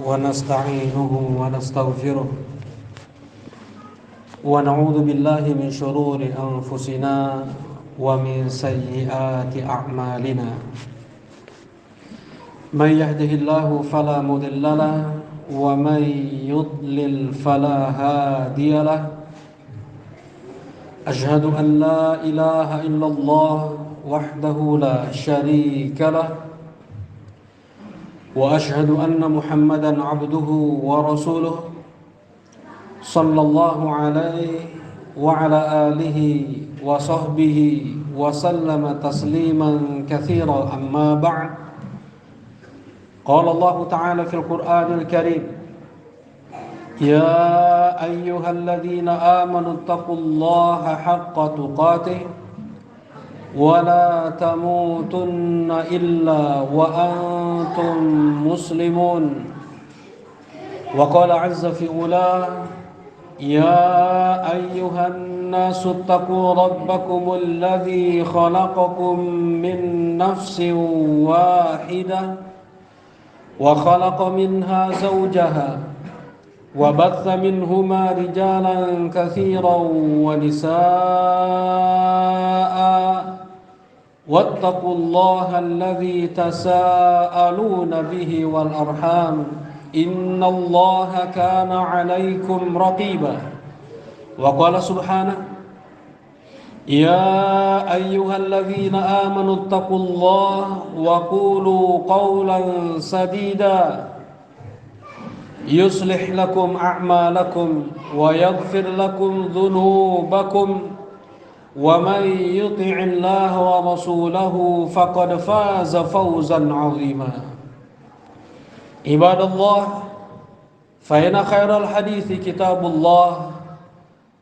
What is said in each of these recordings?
ونستعينه ونستغفره ونعوذ بالله من شرور أنفسنا ومن سيئات أعمالنا من يهده الله فلا مضل له ومن يضلل فلا هادي له أشهد أن لا إله إلا الله وحده لا شريك له وأشهد أن محمدًا عبده ورسوله صلى الله عليه وعلى آله وصحبه وسلم تسليمًا كثيرًا أما بعد قال الله تعالى في القرآن الكريم يا أيها الذين آمنوا اتقوا الله حق تقاته ولا تموتن إلا وأنتم مسلمون وقال عز في علاه يا أيها الناس اتقوا ربكم الذي خلقكم من نفس واحدة وخلق منها زوجها وبث منهما رجالا كثيرا ونساء واتقوا الله الذي تساءلون به والأرحام إن الله كان عليكم رقيبا وقال سبحانه يا أيها الذين آمنوا اتقوا الله وقولوا قولا سديدا يصلح لكم أعمالكم ويغفر لكم ذنوبكم ومن يطع الله ورسوله فقد فاز فوزا عظيما عباد الله فإن خير الحديث كتاب الله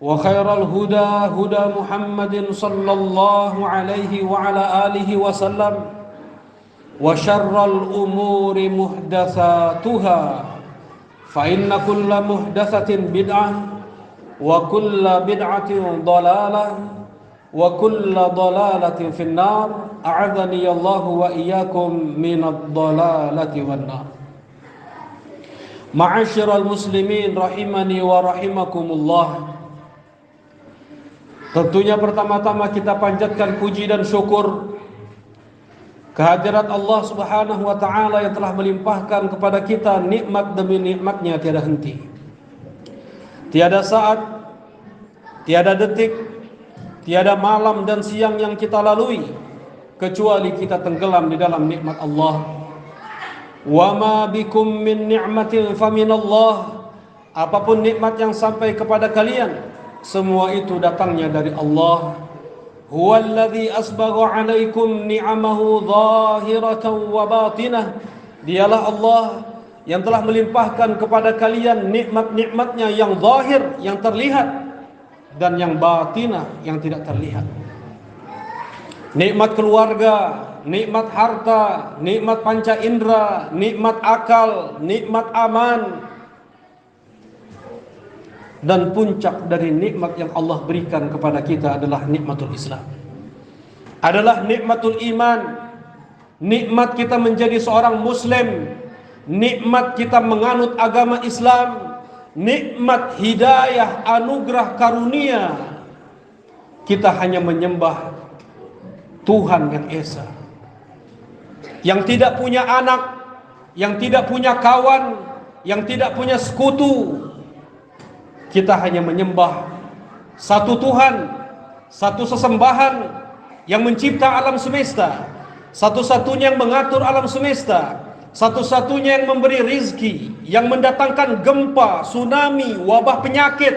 وخير الهدى هدى محمد صلى الله عليه وعلى آله وسلم وشر الأمور محدثاتها فإن كل محدثة بدعة وكل بدعة ضلالة وكل ضلالة في النار أعاذني الله وإياكم من الضلالة والنار. Ma'asyiral muslimin rahimani wa rahimakumullah. Tentunya pertama-tama kita panjatkan puji dan syukur kehadirat Allah Subhanahu wa taala yang telah melimpahkan kepada kita nikmat demi nikmatnya tiada henti. Tiada saat, tiada detik, tiada malam dan siang yang kita lalui kecuali kita tenggelam di dalam nikmat Allah. Wa ma bikum min ni'matin faminallah. Apapun nikmat yang sampai kepada kalian, semua itu datangnya dari Allah. Huwallazi asbagha 'alaikum ni'amahu zahiratan wa batinah. Dialah Allah yang telah melimpahkan kepada kalian nikmat-nikmatnya yang zahir, yang terlihat, dan yang batinah, yang tidak terlihat. Nikmat keluarga, nikmat harta, nikmat panca indera, nikmat akal, nikmat aman, dan puncak dari nikmat yang Allah berikan kepada kita adalah nikmatul Islam, adalah nikmatul iman, nikmat kita menjadi seorang muslim, nikmat kita menganut agama Islam, nikmat hidayah, anugerah karunia. Kita hanya menyembah Tuhan yang Esa, yang tidak punya anak, yang tidak punya kawan, yang tidak punya sekutu. Kita hanya menyembah satu Tuhan, satu sesembahan yang mencipta alam semesta, satu-satunya yang mengatur alam semesta, satu-satunya yang memberi rizki, yang mendatangkan gempa, tsunami, wabah penyakit,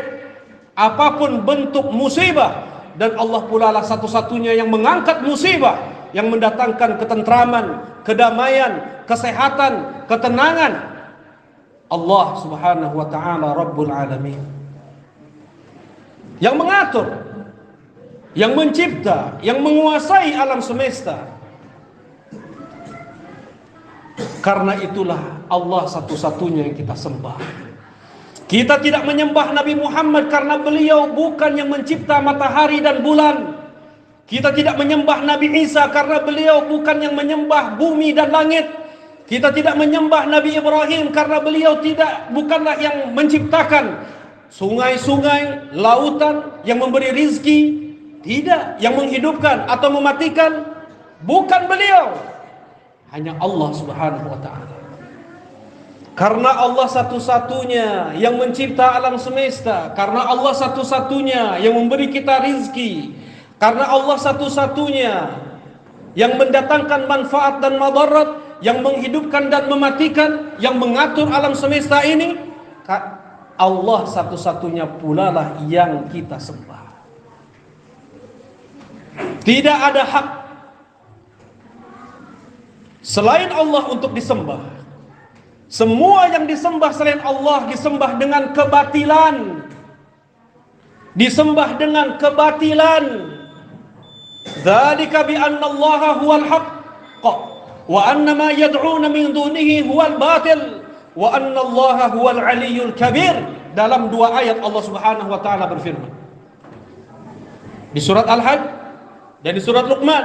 apapun bentuk musibah. Dan Allah pula lah satu-satunya yang mengangkat musibah, yang mendatangkan ketentraman, kedamaian, kesehatan, ketenangan. Allah Subhanahu wa taala Rabbul Alamin, yang mengatur, yang mencipta, yang menguasai alam semesta. Karena itulah Allah satu-satunya yang kita sembah. Kita tidak menyembah Nabi Muhammad karena beliau bukan yang mencipta matahari dan bulan. Kita tidak menyembah Nabi Isa karena beliau bukan yang menyembah bumi dan langit. Kita tidak menyembah Nabi Ibrahim karena beliau bukanlah yang menciptakan sungai-sungai, lautan, yang memberi rizki. Tidak, yang menghidupkan atau mematikan bukan beliau, hanya Allah Subhanahu wa ta'ala. Karena Allah satu-satunya yang mencipta alam semesta, karena Allah satu-satunya yang memberi kita rizki, karena Allah satu-satunya yang mendatangkan manfaat dan madarat, yang menghidupkan dan mematikan, yang mengatur alam semesta ini, Allah satu-satunya pula lah yang kita sembah. Tidak ada hak selain Allah untuk disembah. Semua yang disembah selain Allah disembah dengan kebatilan. Disembah dengan kebatilan. Dzalika bi anna Allaha huwal haqq wa anna ma yad'una min dunihi huwal batil wa anna Allaha huwal aliyyul kabir. Dalam dua ayat Allah Subhanahu wa taala berfirman. Di surat Al-Hajj dan di surat Luqman,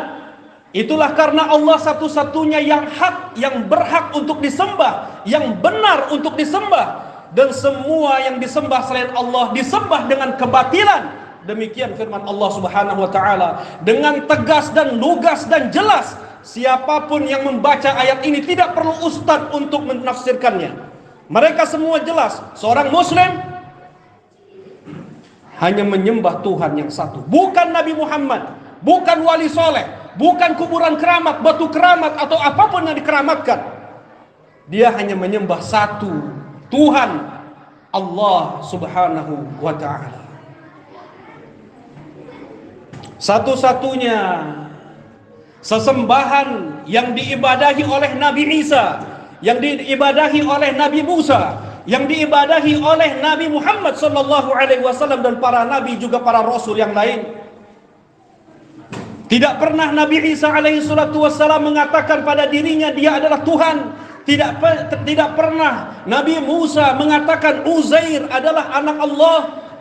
itulah karena Allah satu-satunya yang hak, yang berhak untuk disembah, yang benar untuk disembah, dan semua yang disembah selain Allah disembah dengan kebatilan. Demikian firman Allah Subhanahu wa taala dengan tegas dan lugas dan jelas. Siapapun yang membaca ayat ini tidak perlu ustaz untuk menafsirkannya. Mereka semua jelas, seorang muslim hanya menyembah Tuhan yang satu, bukan Nabi Muhammad, bukan wali soleh, bukan kuburan keramat, batu keramat, atau apapun yang dikeramatkan. Dia hanya menyembah satu Tuhan, Allah Subhanahu wa ta'ala. Satu-satunya sesembahan yang diibadahi oleh Nabi Isa, yang diibadahi oleh Nabi Musa, yang diibadahi oleh Nabi Muhammad sallallahu alaihi wasallam, dan para nabi juga para rasul yang lain. Tidak pernah Nabi Isa alaihi salatu wassalam mengatakan pada dirinya dia adalah Tuhan. Tidak pernah Nabi Musa mengatakan Uzair adalah anak Allah.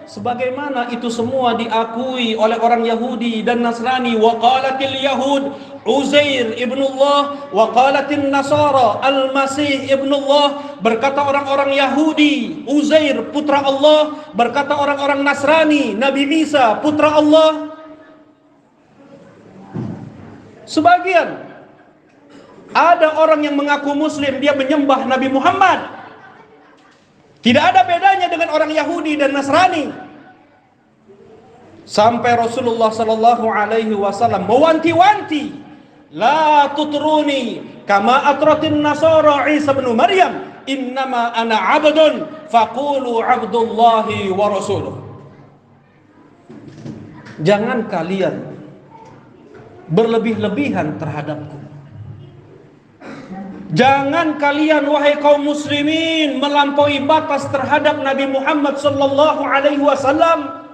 Sebagaimana itu semua diakui oleh orang Yahudi dan Nasrani. Wa qalatil yahud Uzair ibnullah wa qalatin nasara al-masih ibnullah. Berkata orang-orang Yahudi Uzair putra Allah, berkata orang-orang Nasrani Nabi Isa putra Allah. Sebagian ada orang yang mengaku muslim, dia menyembah Nabi Muhammad. Tidak ada bedanya dengan orang Yahudi dan Nasrani. Sampai Rasulullah sallallahu alaihi wasallam mewanti-wanti, la tutruni kama atratin nasara Isa bin Maryam, innama ana abdun faqulu abdullahi wa rasuluh. Jangan kalian berlebih-lebihan terhadapku. Jangan kalian wahai kaum muslimin melampaui batas terhadap Nabi Muhammad sallallahu alaihi wasallam.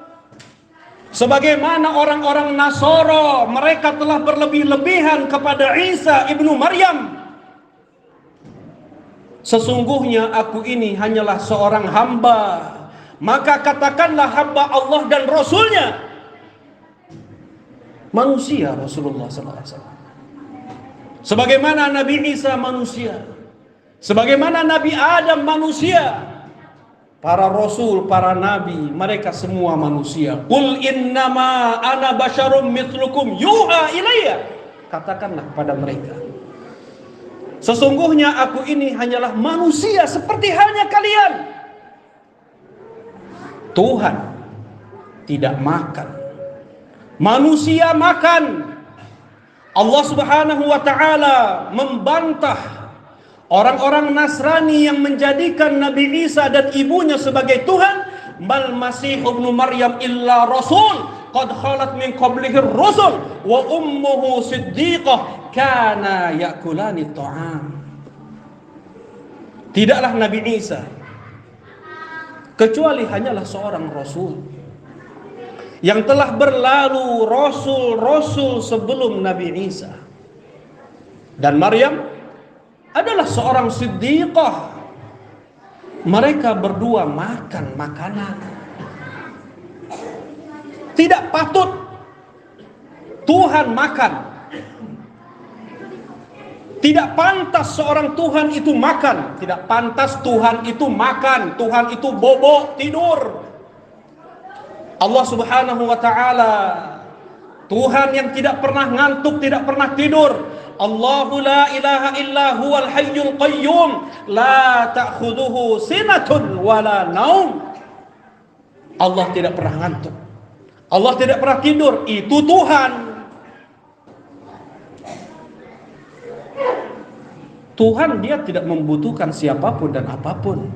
Sebagaimana orang-orang Nasara, mereka telah berlebih-lebihan kepada Isa ibnu Maryam. Sesungguhnya aku ini hanyalah seorang hamba, maka katakanlah hamba Allah dan Rasulnya. Manusia Rasulullah sallallahu alaihi wasallam. Sebagaimana Nabi Isa manusia, sebagaimana Nabi Adam manusia, para rasul, para nabi, mereka semua manusia. Qul innama ana basyarum mithlukum yuha ilayya. Katakanlah kepada mereka, sesungguhnya aku ini hanyalah manusia seperti halnya kalian. Tuhan tidak makan, manusia makan. Allah Subhanahu wa ta'ala membantah orang-orang Nasrani yang menjadikan Nabi Isa dan ibunya sebagai Tuhan. Mal Masih ibnu Maryam illa rasul qad khalat min qablihi rusul wa ummuhu siddiqah kana yakulani ta'am. Tidaklah Nabi Isa kecuali hanyalah seorang rasul yang telah berlalu rasul-rasul sebelum Nabi Isa. Dan Maryam adalah seorang siddiqah. Mereka berdua makan makanan. Tidak patut Tuhan makan. Tidak pantas seorang Tuhan itu makan. Tidak pantas Tuhan itu makan. Tuhan itu bobo, tidur. Allah subhanahu wa ta'ala Tuhan yang tidak pernah ngantuk, tidak pernah tidur. Allahu la ilaha illa huwal hayyul qayyum la ta'khudhuhu sinatun wala naum. Allah tidak pernah ngantuk, Allah tidak pernah tidur. Itu Tuhan. Tuhan dia tidak membutuhkan siapapun dan apapun.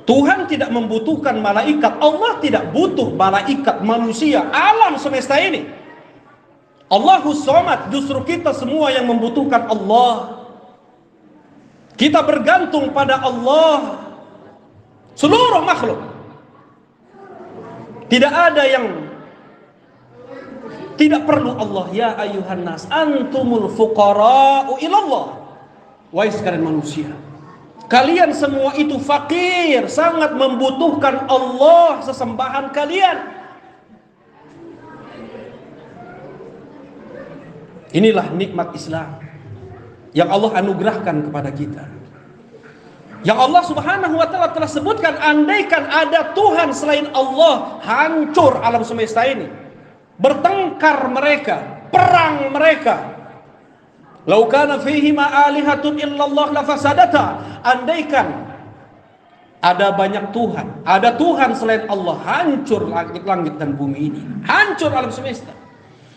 Tuhan tidak membutuhkan malaikat. Allah tidak butuh malaikat, manusia, alam semesta ini. Allahus Samad. Justru kita semua yang membutuhkan Allah. Kita bergantung pada Allah. Seluruh makhluk. Tidak ada yang tidak perlu Allah. Ya ayuhan nas antumul fuqara'u ilallah. Wahai sekalian manusia, kalian semua itu fakir, sangat membutuhkan Allah sesembahan kalian. Inilah nikmat Islam yang Allah anugerahkan kepada kita. Yang Allah subhanahu wa ta'ala telah sebutkan, andaikan ada Tuhan selain Allah, hancur alam semesta ini. Bertengkar mereka, perang mereka. Lau kana fihima alihatun illallah lafasadata. Andaikan ada banyak Tuhan, ada Tuhan selain Allah, hancur langit dan bumi ini, hancur alam semesta.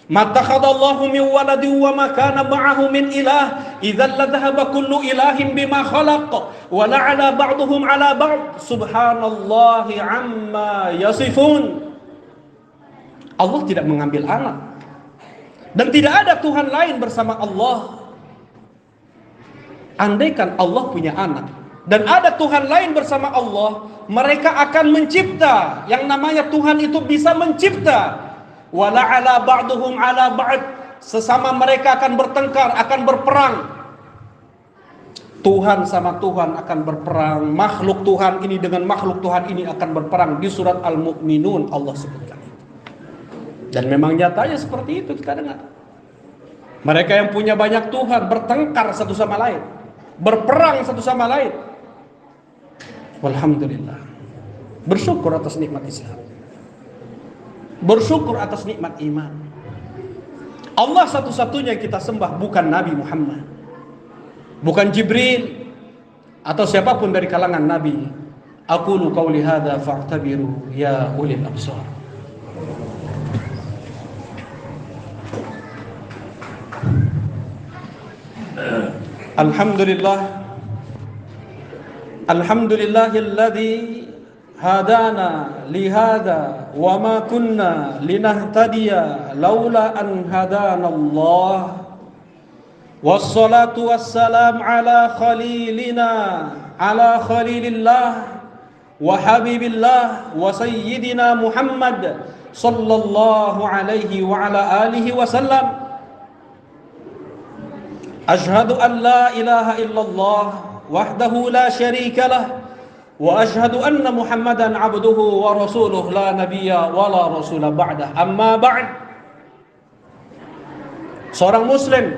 Mattakhadallahu min waladin wa ma kana ma'ahu min ilah idzal ladhhaba kullu ilahin bima khalaq wa la'ala ba'duhum 'ala ba'd subhanallahi 'amma yasifun. Allah tidak mengambil anak, dan tidak ada Tuhan lain bersama Allah. Andaikan Allah punya anak dan ada Tuhan lain bersama Allah, mereka akan mencipta. Yang namanya Tuhan itu bisa mencipta. Wala ala ba'duhum ala ba'd. Sesama mereka akan bertengkar, akan berperang. Tuhan sama Tuhan akan berperang. Makhluk Tuhan ini dengan makhluk Tuhan ini akan berperang. Di surat Al-Mu'minun Allah sebutkan itu. Dan memang nyatanya seperti itu kita dengar. Mereka yang punya banyak Tuhan bertengkar satu sama lain, berperang satu sama lain. Walhamdulillah. Bersyukur atas nikmat Islam. Bersyukur atas nikmat iman. Allah satu-satunya yang kita sembah, bukan Nabi Muhammad, bukan Jibril atau siapapun dari kalangan Nabi. Aqulu qawli hadza fa'tabiru ya ulil absar. Alhamdulillah. Alhamdulillahilladzi hadana lihada wa ma kunna linahtadiya laula an hadana Allah. Wassalatu wassalam ala khalilina, ala khalilillah wa habibillah wa sayyidina Muhammad sallallahu alaihi wa ala alihi wa sallam. Ashhadu an la ilaha illallah wahdahu la syarika lah wa ashhadu anna Muhammadan abduhu wa rasuluh la nabiyya wa la rasula ba'dah. Amma ba'd. Seorang muslim,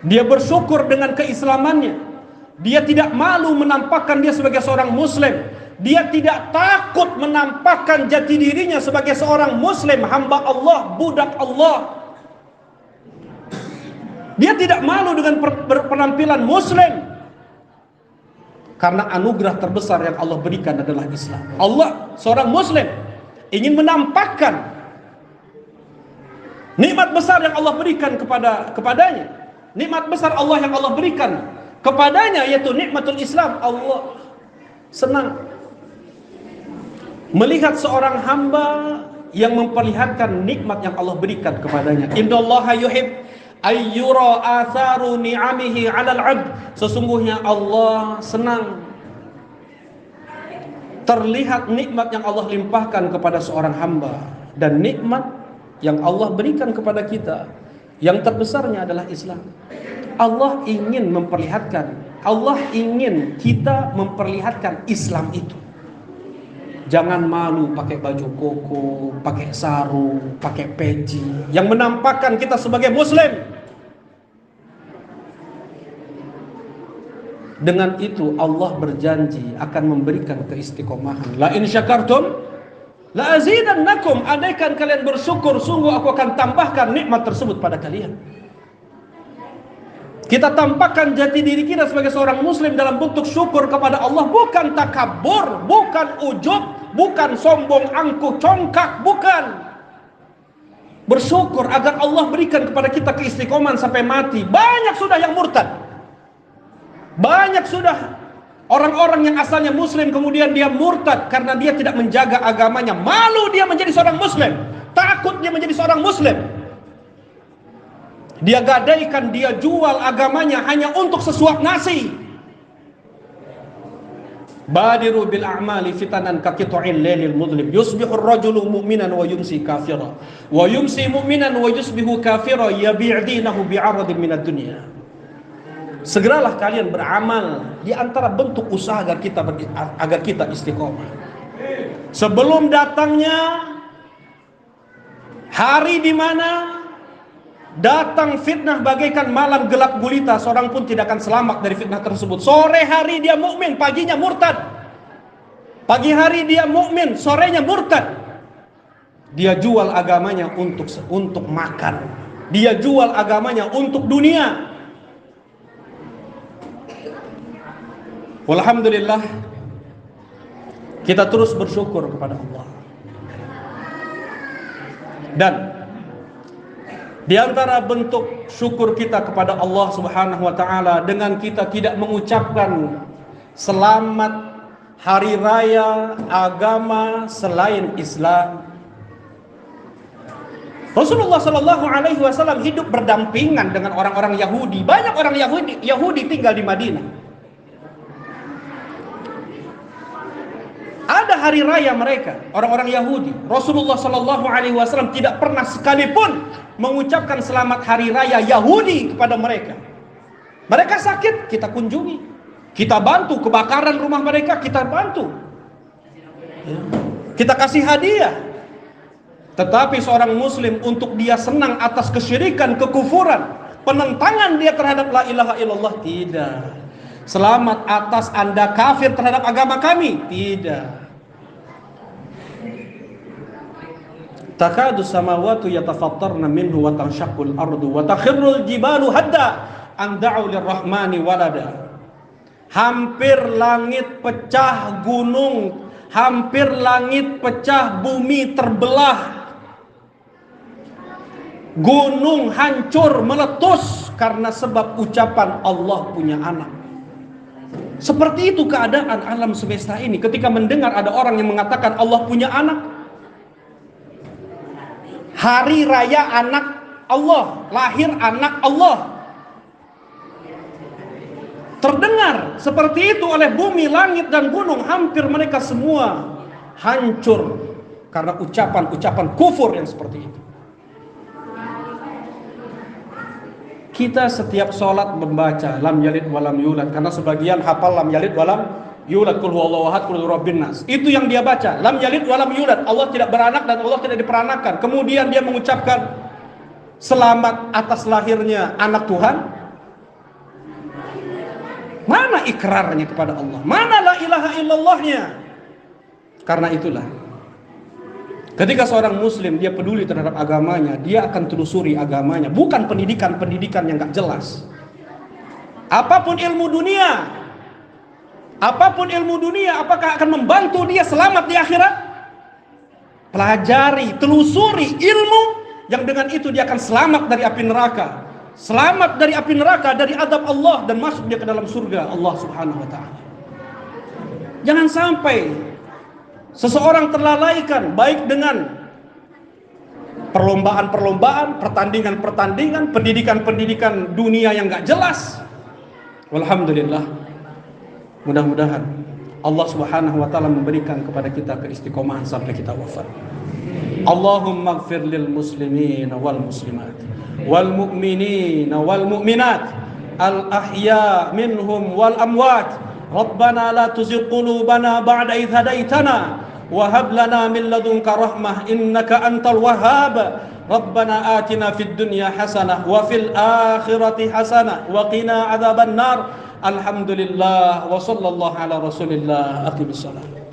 dia bersyukur dengan keislamannya. Dia tidak malu menampakkan dia sebagai seorang muslim. Dia tidak takut menampakkan jati dirinya sebagai seorang muslim, hamba Allah, budak Allah. Dia tidak malu dengan penampilan muslim, karena anugerah terbesar yang Allah berikan adalah Islam. Allah, seorang muslim, ingin menampakkan nikmat besar yang Allah berikan kepadanya. Nikmat besar Allah yang Allah berikan kepadanya, yaitu nikmatul Islam. Allah senang melihat seorang hamba yang memperlihatkan nikmat yang Allah berikan kepadanya. Innallaha yuhib ayyura atharu ni'amihi 'alal 'abd. Sesungguhnya Allah senang terlihat nikmat yang Allah limpahkan kepada seorang hamba. Dan nikmat yang Allah berikan kepada kita, yang terbesarnya adalah Islam. Allah ingin memperlihatkan, Allah ingin kita memperlihatkan Islam itu. Jangan malu pakai baju koko, pakai sarung, pakai peci yang menampakkan kita sebagai muslim. Dengan itu Allah berjanji akan memberikan keistiqomahan. La in syakartum la azidannakum. Andaikan kalian bersyukur, sungguh aku akan tambahkan nikmat tersebut pada kalian. Kita tampakkan jati diri kita sebagai seorang muslim dalam bentuk syukur kepada Allah, bukan takabur, bukan ujub, bukan sombong angkuh congkak, bukan. Bersyukur agar Allah berikan kepada kita keistiqomahan sampai mati. Banyak sudah yang murtad. Banyak sudah orang-orang yang asalnya muslim kemudian dia murtad karena dia tidak menjaga agamanya. Malu dia menjadi seorang muslim, takut dia menjadi seorang muslim. Dia gadaikan, dia jual agamanya hanya untuk sesuap nasi. Badiru bil a'mali fitanan ka qit'il lailil mudlim yusbihu ar-rajulu mu'minan wa yumsi kafira wa yumsi mu'minan wa yusbihu kafira yabi' dinahu bi'aradin minad dunya. Segeralah kalian beramal di antara bentuk usaha agar kita istiqomah. Sebelum datangnya hari di mana datang fitnah bagaikan malam gelap gulita, seorang pun tidak akan selamat dari fitnah tersebut. Sore hari dia mukmin, paginya murtad. Pagi hari dia mukmin, sorenya murtad. Dia jual agamanya untuk makan. Dia jual agamanya untuk dunia. Walhamdulillah, kita terus bersyukur kepada Allah. Dan di antara bentuk syukur kita kepada Allah Subhanahu wa taala dengan kita tidak mengucapkan selamat hari raya agama selain Islam. Rasulullah sallallahu alaihi wasallam hidup berdampingan dengan orang-orang Yahudi. Banyak orang Yahudi tinggal di Madinah. Ada hari raya mereka, orang-orang Yahudi. Rasulullah sallallahu alaihi wasallam tidak pernah sekalipun mengucapkan selamat hari raya Yahudi kepada mereka. Mereka sakit, kita kunjungi. Kita bantu kebakaran rumah mereka, kita bantu. Kita kasih hadiah. Tetapi seorang muslim untuk dia senang atas kesyirikan, kekufuran, penentangan dia terhadap la ilaha illallah, tidak. Selamat atas Anda kafir terhadap agama kami, tidak. Takadu samawati yatafattarna minhu wa tanshaqqul ardu wa takhirrul jibalu hadda an da'u lirrahmani walada. Hampir langit pecah gunung, hampir langit pecah bumi terbelah. Gunung hancur meletus karena sebab ucapan Allah punya anak. Seperti itu keadaan alam semesta ini ketika mendengar ada orang yang mengatakan Allah punya anak. Hari raya anak Allah, lahir anak Allah. Terdengar seperti itu oleh bumi, langit dan gunung, hampir mereka semua hancur karena ucapan-ucapan kufur yang seperti itu. Kita setiap sholat membaca lam yalid walam yulad, karena sebagian hafal lam yalid walam yulad, qul huwallahu ahad, qul rabbin nas. Itu yang dia baca, lam yalid walam yulad, Allah tidak beranak dan Allah tidak diperanakan. Kemudian dia mengucapkan selamat atas lahirnya anak Tuhan. Mana ikrarnya kepada Allah? Mana la ilaha illallahnya? Karena itulah, ketika seorang muslim dia peduli terhadap agamanya, dia akan telusuri agamanya, bukan pendidikan-pendidikan yang gak jelas. Apapun ilmu dunia, apakah akan membantu dia selamat di akhirat? Pelajari, telusuri ilmu yang dengan itu dia akan selamat dari api neraka. Selamat dari api neraka, dari azab Allah, dan masuk dia ke dalam surga Allah Subhanahu wa taala. Jangan sampai seseorang terlalaikan baik dengan perlombaan-perlombaan, pertandingan-pertandingan, pendidikan-pendidikan dunia yang gak jelas. Walhamdulillah, mudah-mudahan Allah Subhanahu wa taala memberikan kepada kita keistiqomahan sampai kita wafat. Allahumma ighfir lil muslimin wal muslimat wal mu'minin wal mu'minat al ahya minhum wal amwat. Rabbana la tuzigh qulubana ba'da idh hadaitana wa hab lana min ladunka rahmah innaka antal wahhab. Rabbana atina fid dunya hasanah wa fil akhirati hasanah wa qina adzabannar. Alhamdulillah wa sallallahu ala Rasulillah. Aqimissalam.